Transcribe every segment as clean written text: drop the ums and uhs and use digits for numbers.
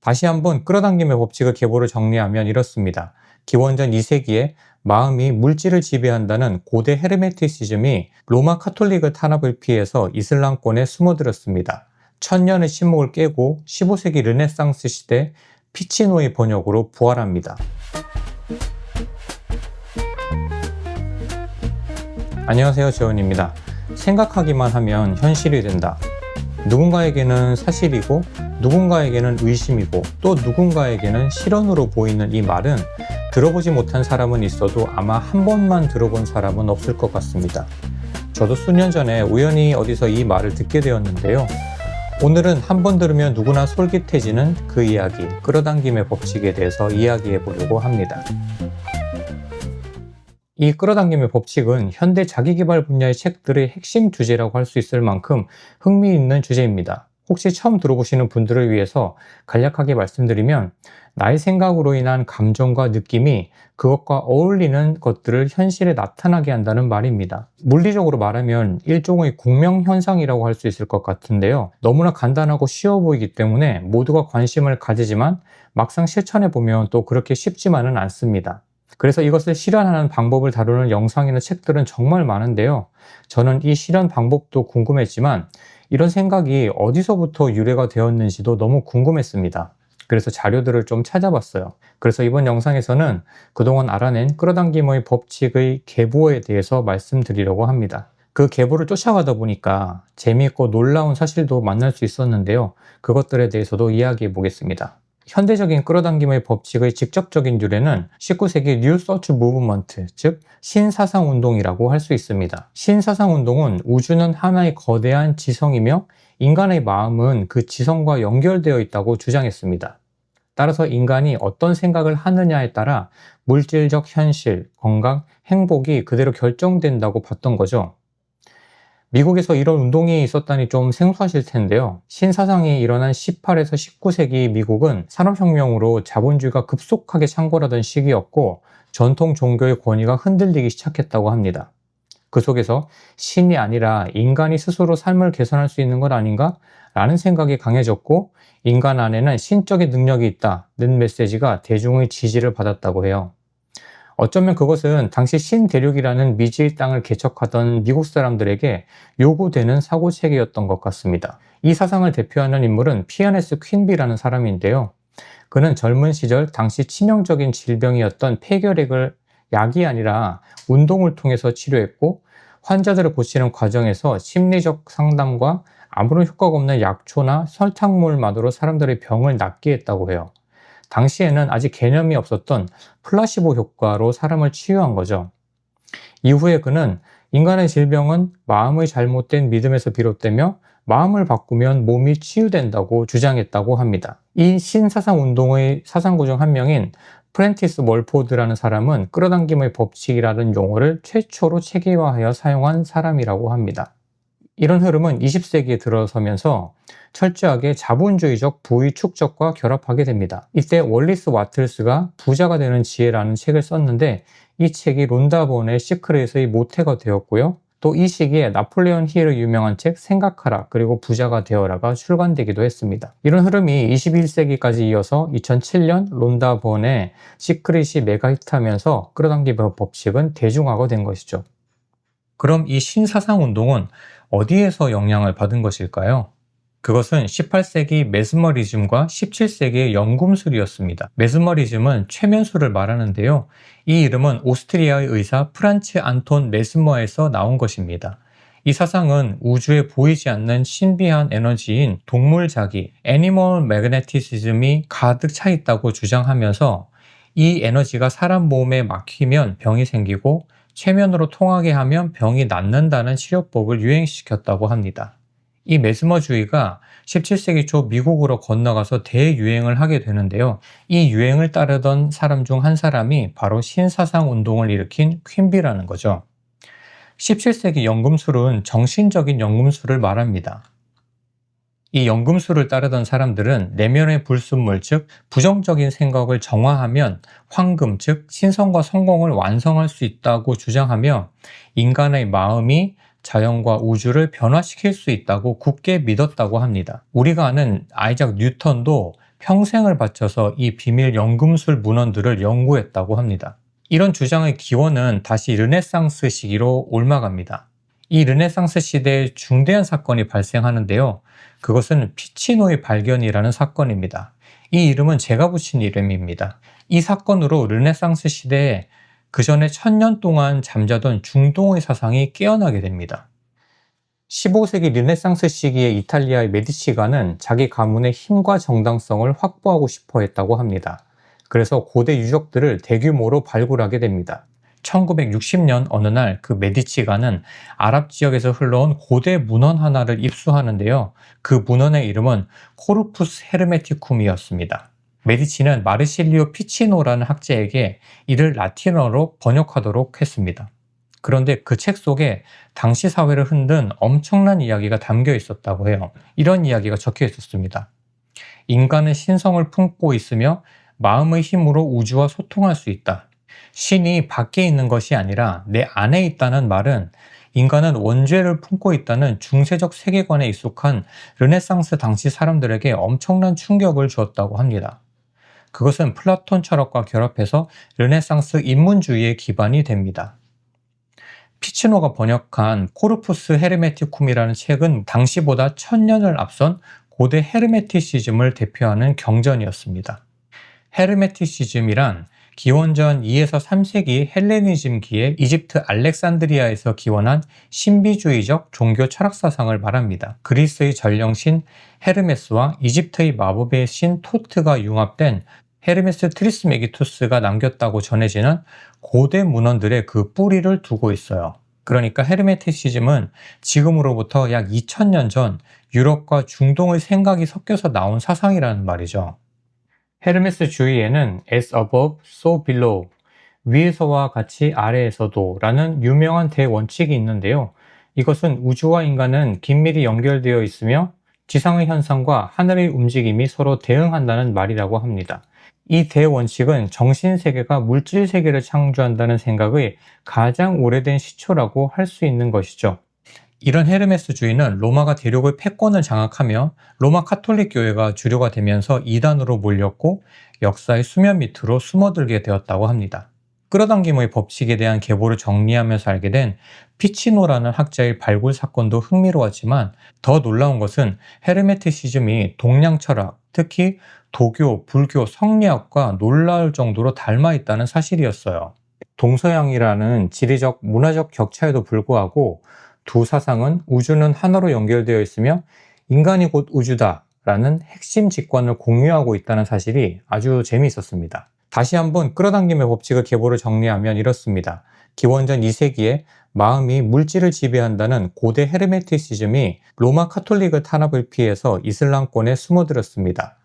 다시 한번 끌어당김의 법칙의 계보를 정리하면 이렇습니다. 기원전 2세기에 마음이 물질을 지배한다는 고대 헤르메티시즘이 로마 카톨릭의 탄압을 피해서 이슬람권에 숨어들었습니다. 천년의 침묵을 깨고 15세기 르네상스 시대 피치노의 번역으로 부활합니다. 안녕하세요, 재원입니다. 생각하기만 하면 현실이 된다. 누군가에게는 사실이고 누군가에게는 의심이고 또 누군가에게는 실언으로 보이는 이 말은 들어보지 못한 사람은 있어도 아마 한 번만 들어본 사람은 없을 것 같습니다. 저도 수년 전에 우연히 어디서 이 말을 듣게 되었는데요. 오늘은 한 번 들으면 누구나 솔깃해지는 그 이야기, 끌어당김의 법칙에 대해서 이야기해 보려고 합니다. 이 끌어당김의 법칙은 현대 자기계발 분야의 책들의 핵심 주제라고 할 수 있을 만큼 흥미있는 주제입니다. 혹시 처음 들어보시는 분들을 위해서 간략하게 말씀드리면 나의 생각으로 인한 감정과 느낌이 그것과 어울리는 것들을 현실에 나타나게 한다는 말입니다. 물리적으로 말하면 일종의 공명현상이라고 할 수 있을 것 같은데요. 너무나 간단하고 쉬워 보이기 때문에 모두가 관심을 가지지만 막상 실천해보면 또 그렇게 쉽지만은 않습니다. 그래서 이것을 실현하는 방법을 다루는 영상이나 책들은 정말 많은데요. 저는 이 실현 방법도 궁금했지만 이런 생각이 어디서부터 유래가 되었는지도 너무 궁금했습니다. 그래서 자료들을 좀 찾아봤어요. 그래서 이번 영상에서는 그동안 알아낸 끌어당김의 법칙의 계보에 대해서 말씀드리려고 합니다. 그 계보를 쫓아가다 보니까 재미있고 놀라운 사실도 만날 수 있었는데요. 그것들에 대해서도 이야기해 보겠습니다. 현대적인 끌어당김의 법칙의 직접적인 유래는 19세기 뉴 서치 무브먼트, 즉 신사상운동이라고 할 수 있습니다. 신사상운동은 우주는 하나의 거대한 지성이며 인간의 마음은 그 지성과 연결되어 있다고 주장했습니다. 따라서 인간이 어떤 생각을 하느냐에 따라 물질적 현실, 건강, 행복이 그대로 결정된다고 봤던 거죠. 미국에서 이런 운동이 있었다니 좀 생소하실 텐데요. 신사상이 일어난 18에서 19세기 미국은 산업혁명으로 자본주의가 급속하게 창궐하던 시기였고 전통 종교의 권위가 흔들리기 시작했다고 합니다. 그 속에서 신이 아니라 인간이 스스로 삶을 개선할 수 있는 것 아닌가? 라는 생각이 강해졌고 인간 안에는 신적인 능력이 있다는 메시지가 대중의 지지를 받았다고 해요. 어쩌면 그것은 당시 신대륙이라는 미지의 땅을 개척하던 미국 사람들에게 요구되는 사고체계였던 것 같습니다. 이 사상을 대표하는 인물은 피아니스트 퀸비라는 사람인데요. 그는 젊은 시절 당시 치명적인 질병이었던 폐결핵을 약이 아니라 운동을 통해서 치료했고 환자들을 고치는 과정에서 심리적 상담과 아무런 효과가 없는 약초나 설탕물만으로 사람들의 병을 낫게 했다고 해요. 당시에는 아직 개념이 없었던 플라시보 효과로 사람을 치유한 거죠. 이후에 그는 인간의 질병은 마음의 잘못된 믿음에서 비롯되며 마음을 바꾸면 몸이 치유된다고 주장했다고 합니다. 이 신사상 운동의 사상구 중 한 명인 프렌티스 멀포드라는 사람은 끌어당김의 법칙이라는 용어를 최초로 체계화하여 사용한 사람이라고 합니다. 이런 흐름은 20세기에 들어서면서 철저하게 자본주의적 부의 축적과 결합하게 됩니다. 이때 월리스 와틀스가 부자가 되는 지혜라는 책을 썼는데 이 책이 론다 본의 시크릿의 모태가 되었고요. 또 이 시기에 나폴레온 힐의 유명한 책 생각하라 그리고 부자가 되어라가 출간되기도 했습니다. 이런 흐름이 21세기까지 이어서 2007년 론다 본의 시크릿이 메가 히트하면서 끌어당김의 법칙은 대중화가 된 것이죠. 그럼 이 신사상운동은 어디에서 영향을 받은 것일까요? 그것은 18세기 메스머리즘과 17세기의 연금술이었습니다. 메스머리즘은 최면술을 말하는데요. 이 이름은 오스트리아의 의사 프란츠 안톤 메스머에서 나온 것입니다. 이 사상은 우주에 보이지 않는 신비한 에너지인 동물자기, 애니멀 매그네티시즘이 가득 차 있다고 주장하면서 이 에너지가 사람 몸에 막히면 병이 생기고 최면으로 통하게 하면 병이 낫는다는 치료법을 유행시켰다고 합니다. 이 메스머주의가 17세기 초 미국으로 건너가서 대유행을 하게 되는데요. 이 유행을 따르던 사람 중 한 사람이 바로 신사상 운동을 일으킨 퀸비라는 거죠. 17세기 연금술은 정신적인 연금술을 말합니다. 이 연금술을 따르던 사람들은 내면의 불순물, 즉 부정적인 생각을 정화하면 황금, 즉 신성과 성공을 완성할 수 있다고 주장하며 인간의 마음이 자연과 우주를 변화시킬 수 있다고 굳게 믿었다고 합니다. 우리가 아는 아이작 뉴턴도 평생을 바쳐서 이 비밀 연금술 문헌들을 연구했다고 합니다. 이런 주장의 기원은 다시 르네상스 시기로 옮아갑니다. 이 르네상스 시대에 중대한 사건이 발생하는데요. 그것은 피치노의 발견이라는 사건입니다. 이 이름은 제가 붙인 이름입니다. 이 사건으로 르네상스 시대에 그 전에 1000년 동안 잠자던 중동의 사상이 깨어나게 됩니다. 15세기 르네상스 시기의 이탈리아의 메디치가는 자기 가문의 힘과 정당성을 확보하고 싶어 했다고 합니다. 그래서 고대 유적들을 대규모로 발굴하게 됩니다. 1960년 어느 날 그 메디치가는 아랍 지역에서 흘러온 고대 문헌 하나를 입수하는데요. 그 문헌의 이름은 코르푸스 헤르메티쿰이었습니다. 메디치는 마르실리오 피치노라는 학자에게 이를 라틴어로 번역하도록 했습니다. 그런데 그 책 속에 당시 사회를 흔든 엄청난 이야기가 담겨 있었다고 해요. 이런 이야기가 적혀 있었습니다. 인간은 신성을 품고 있으며 마음의 힘으로 우주와 소통할 수 있다. 신이 밖에 있는 것이 아니라 내 안에 있다는 말은 인간은 원죄를 품고 있다는 중세적 세계관에 익숙한 르네상스 당시 사람들에게 엄청난 충격을 주었다고 합니다. 그것은 플라톤 철학과 결합해서 르네상스 인문주의의 기반이 됩니다. 피치노가 번역한 코르푸스 헤르메티쿰이라는 책은 당시보다 1000년을 앞선 고대 헤르메티시즘을 대표하는 경전이었습니다. 헤르메티시즘이란 기원전 2에서 3세기 헬레니즘기에 이집트 알렉산드리아에서 기원한 신비주의적 종교 철학 사상을 말합니다. 그리스의 전령신 헤르메스와 이집트의 마법의 신 토트가 융합된 헤르메스 트리스메기투스가 남겼다고 전해지는 고대 문헌들의 그 뿌리를 두고 있어요. 그러니까 헤르메티시즘은 지금으로부터 약 2000년 전 유럽과 중동의 생각이 섞여서 나온 사상이라는 말이죠. 헤르메스 주의에는 as above, so below, 위에서와 같이 아래에서도 라는 유명한 대원칙이 있는데요. 이것은 우주와 인간은 긴밀히 연결되어 있으며 지상의 현상과 하늘의 움직임이 서로 대응한다는 말이라고 합니다. 이 대원칙은 정신세계가 물질세계를 창조한다는 생각의 가장 오래된 시초라고 할 수 있는 것이죠. 이런 헤르메스주의는 로마가 대륙의 패권을 장악하며 로마 카톨릭 교회가 주류가 되면서 이단으로 몰렸고 역사의 수면 밑으로 숨어들게 되었다고 합니다. 끌어당김의 법칙에 대한 계보를 정리하면서 알게 된 피치노라는 학자의 발굴 사건도 흥미로웠지만 더 놀라운 것은 헤르메티시즘이 동양 철학, 특히 도교, 불교, 성리학과 놀라울 정도로 닮아 있다는 사실이었어요. 동서양이라는 지리적, 문화적 격차에도 불구하고 두 사상은 우주는 하나로 연결되어 있으며 인간이 곧 우주다 라는 핵심 직관을 공유하고 있다는 사실이 아주 재미있었습니다. 다시 한번 끌어당김의 법칙의 계보를 정리하면 이렇습니다. 기원전 2세기에 마음이 물질을 지배한다는 고대 헤르메티시즘이 로마 카톨릭의 탄압을 피해서 이슬람권에 숨어들었습니다.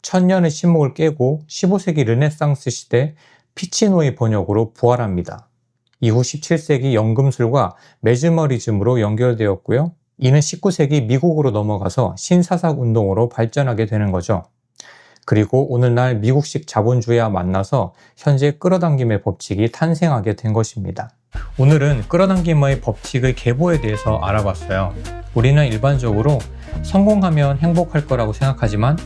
1000년의 침묵을 깨고 15세기 르네상스 시대 피치노의 번역으로 부활합니다. 이후 17세기 연금술과 메즈머리즘으로 연결되었고요. 이는 19세기 미국으로 넘어가서 신사상 운동으로 발전하게 되는 거죠. 그리고 오늘날 미국식 자본주의와 만나서 현재 끌어당김의 법칙이 탄생하게 된 것입니다. 오늘은 끌어당김의 법칙의 계보에 대해서 알아봤어요. 우리는 일반적으로 성공하면 행복할 거라고 생각하지만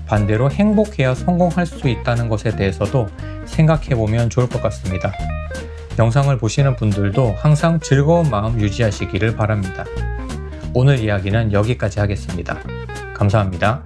반대로 행복해야 성공할 수 있다는 것에 대해서도 생각해보면 좋을 것 같습니다. 영상을 보시는 분들도 항상 즐거운 마음 유지하시기를 바랍니다. 오늘 이야기는 여기까지 하겠습니다. 감사합니다.